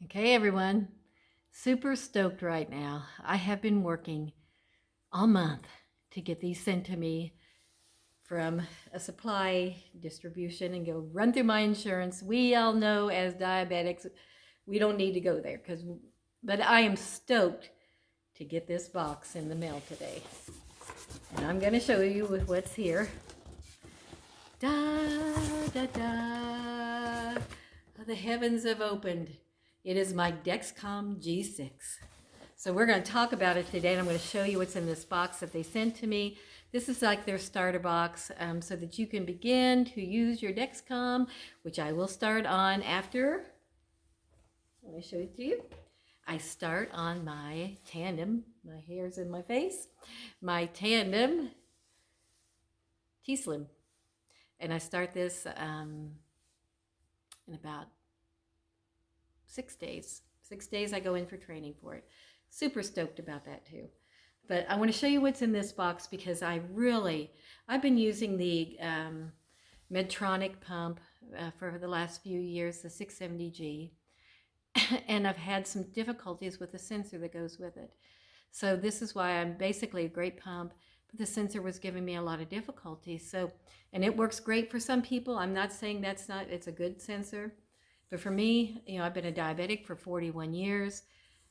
Okay, everyone, super stoked right now. I have been working all month to get these sent to me from a supply distribution and go run through my insurance. We all know as diabetics, we don't need to go there but I am stoked to get this box in the mail today. And I'm going to show you with what's here. Da, da, da. The heavens have opened. It is my DEXCOM G6. So we're going to talk about it today, and I'm going to show you what's in this box that they sent to me. This is like their starter box so that you can begin to use your DEXCOM, which I will start on after. Let me show it to you. I start on my Tandem. My hair's in my face. My Tandem T-Slim. And I start this in about 6 days. 6 days I go in for training for it. Super stoked about that too. But I want to show you what's in this box because I've been using the Medtronic pump for the last few years, the 670G, and I've had some difficulties with the sensor that goes with it. So this is why I'm basically a great pump, but the sensor was giving me a lot of difficulties. So, and it works great for some people. I'm not saying it's a good sensor, but for me, I've been a diabetic for 41 years.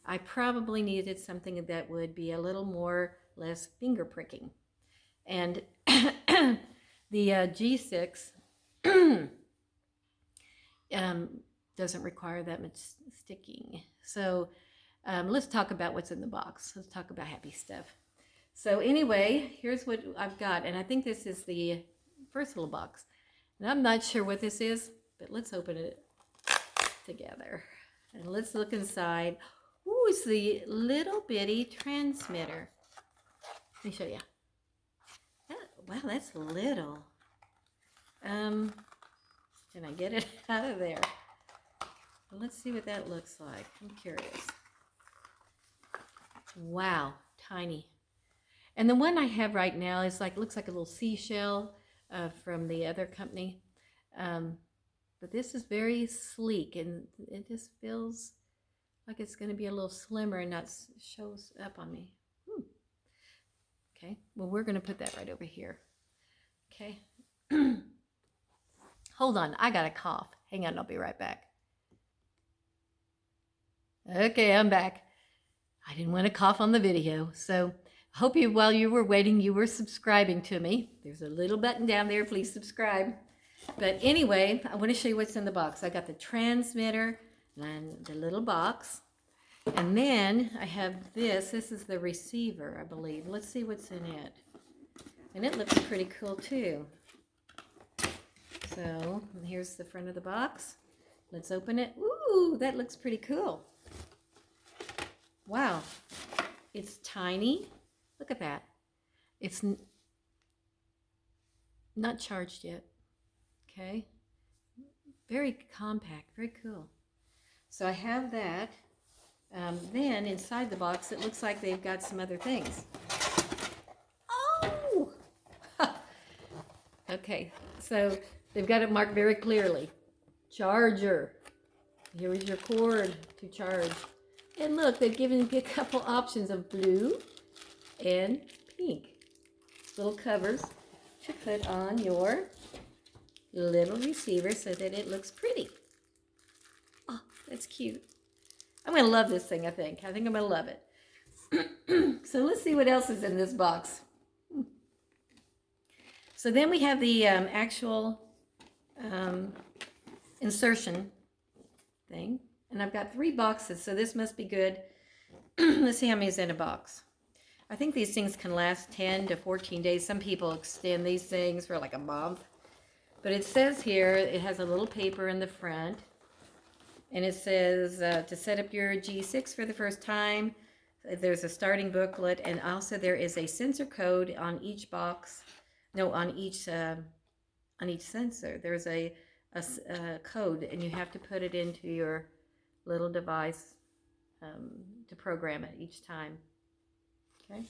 I probably needed something that would be a little less finger pricking. And the G6 doesn't require that much sticking. So let's talk about what's in the box. Let's talk about happy stuff. So anyway, here's what I've got. And I think this is the first little box. And I'm not sure what this is, but let's open it together. And let's look inside. Ooh, it's the little bitty transmitter. Let me show you. Wow, that's little. Can I get it out of there? Well, let's see what that looks like. I'm curious. Wow, tiny. And the one I have right now is looks like a little seashell from the other company. But this is very sleek, and it just feels like it's going to be a little slimmer and not shows up on me. Okay, well, we're going to put that right over here. Okay. Hold on, I got a cough. Hang on, I'll be right back. Okay, I'm back. I didn't want to cough on the video, so I hope while you were waiting, you were subscribing to me. There's a little button down there, please subscribe. But anyway, I want to show you what's in the box. I got the transmitter and the little box. And then I have this. This is the receiver, I believe. Let's see what's in it. And it looks pretty cool too. So here's the front of the box. Let's open it. Ooh, that looks pretty cool. Wow. It's tiny. Look at that. It's not charged yet. Okay. Very compact. Very cool. So I have that. Then inside the box, it looks like they've got some other things. Oh! Okay, so they've got it marked very clearly. Charger. Here is your cord to charge. And look, they've given you a couple options of blue and pink. Little covers to put on your little receiver so that it looks pretty. Oh, that's cute. I'm going to love this thing, I think. I think I'm going to love it. So let's see what else is in this box. So then we have the actual insertion thing. And I've got 3 boxes, so this must be good. Let's see how many is in a box. I think these things can last 10 to 14 days. Some people extend these things for like a month. But it says here, it has a little paper in the front. And it says to set up your G6 for the first time, there's a starting booklet, and also there is a sensor code on each box. No, on each sensor. There's a code, and you have to put it into your little device to program it each time. Okay.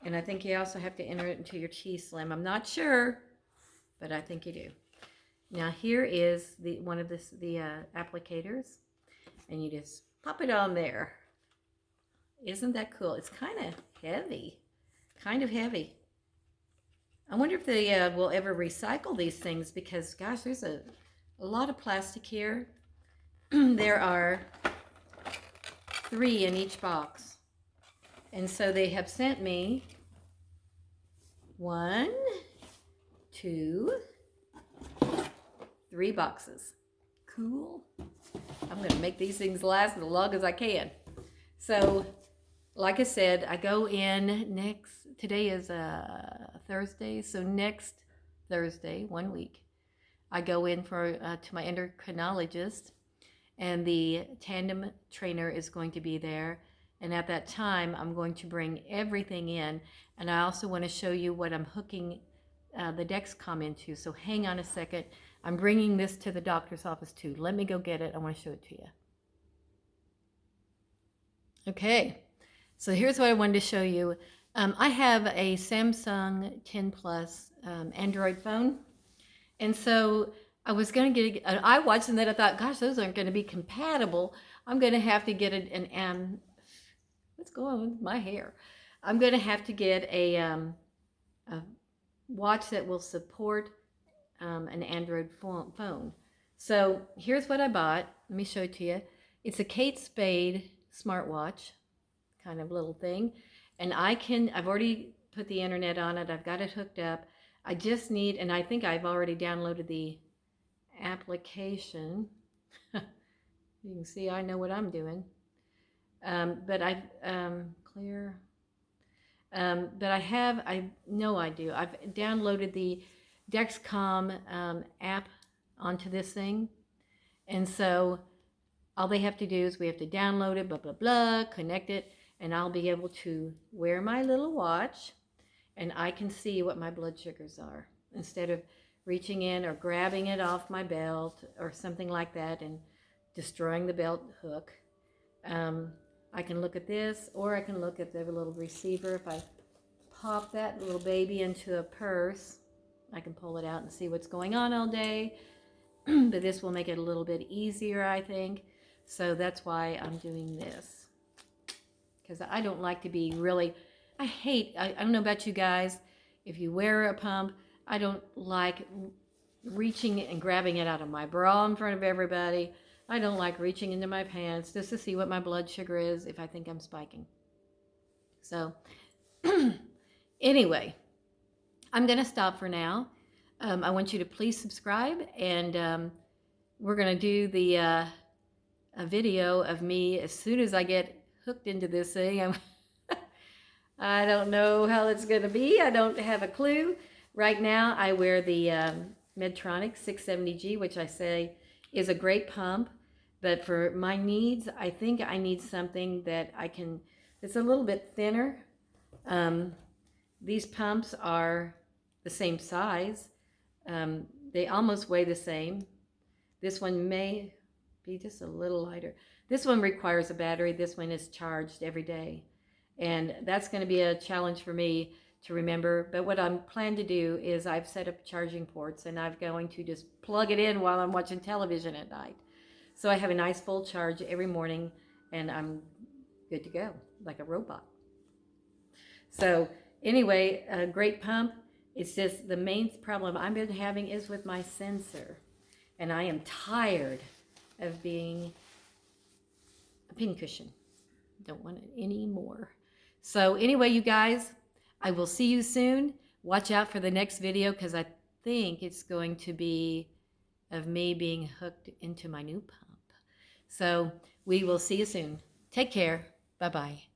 And I think you also have to enter it into your T-Slim. I'm not sure, but I think you do. Now here is one of the applicators, and you just pop it on there. Isn't that cool? It's kind of heavy. Kind of heavy. I wonder if they will ever recycle these things because, gosh, there's a lot of plastic here. There are 3 in each box. And so they have sent me 1, 2, 3 boxes. Cool. I'm going to make these things last as long as I can. So, like I said, I go in today is Thursday, so next Thursday, 1 week, I go in to my endocrinologist, and the tandem trainer is going to be there. And at that time, I'm going to bring everything in. And I also want to show you what I'm hooking the DEXCOM into. So hang on a second. I'm bringing this to the doctor's office too. Let me go get it. I want to show it to you. Okay, so here's what I wanted to show you. I have a Samsung 10 Plus Android phone. And so I was going to get an iWatch, and then I thought, gosh, those aren't going to be compatible. I'm going to have to get what's going on with my hair? I'm going to have to get a watch that will support an Android phone. So here's what I bought. Let me show it to you. It's a Kate Spade smartwatch, kind of little thing. And I've already put the internet on it. I've got it hooked up. I just need, and I think I've already downloaded the application. You can see I know what I'm doing. But I've, clear. But I know I do. I've downloaded the DEXCOM app onto this thing. And so all they have to do is we have to download it, blah, blah, blah, connect it, and I'll be able to wear my little watch, and I can see what my blood sugars are instead of reaching in or grabbing it off my belt or something like that and destroying the belt hook. I can look at this, or I can look at the little receiver. If I pop that little baby into a purse, I can pull it out and see what's going on all day. But this will make it a little bit easier, I think. So that's why I'm doing this. Because I don't like to be really, I don't know about you guys, if you wear a pump, I don't like reaching and grabbing it out of my bra in front of everybody. I don't like reaching into my pants just to see what my blood sugar is if I think I'm spiking. So anyway, I'm going to stop for now. I want you to please subscribe, and we're going to do a video of me as soon as I get hooked into this thing. I don't know how it's going to be. I don't have a clue. Right now, I wear the Medtronic 670G, which I say is a great pump. But for my needs, I think I need something that it's a little bit thinner. These pumps are the same size. They almost weigh the same. This one may be just a little lighter. This one requires a battery. This one is charged every day. And that's going to be a challenge for me to remember. But what I'm planning to do is I've set up charging ports, and I'm going to just plug it in while I'm watching television at night. So I have a nice full charge every morning, and I'm good to go, like a robot. So anyway, a great pump. It's just the main problem I've been having is with my sensor. And I am tired of being a pincushion. Don't want it anymore. So anyway, you guys, I will see you soon. Watch out for the next video, because I think it's going to be of me being hooked into my new pump. So we will see you soon. Take care. Bye-bye.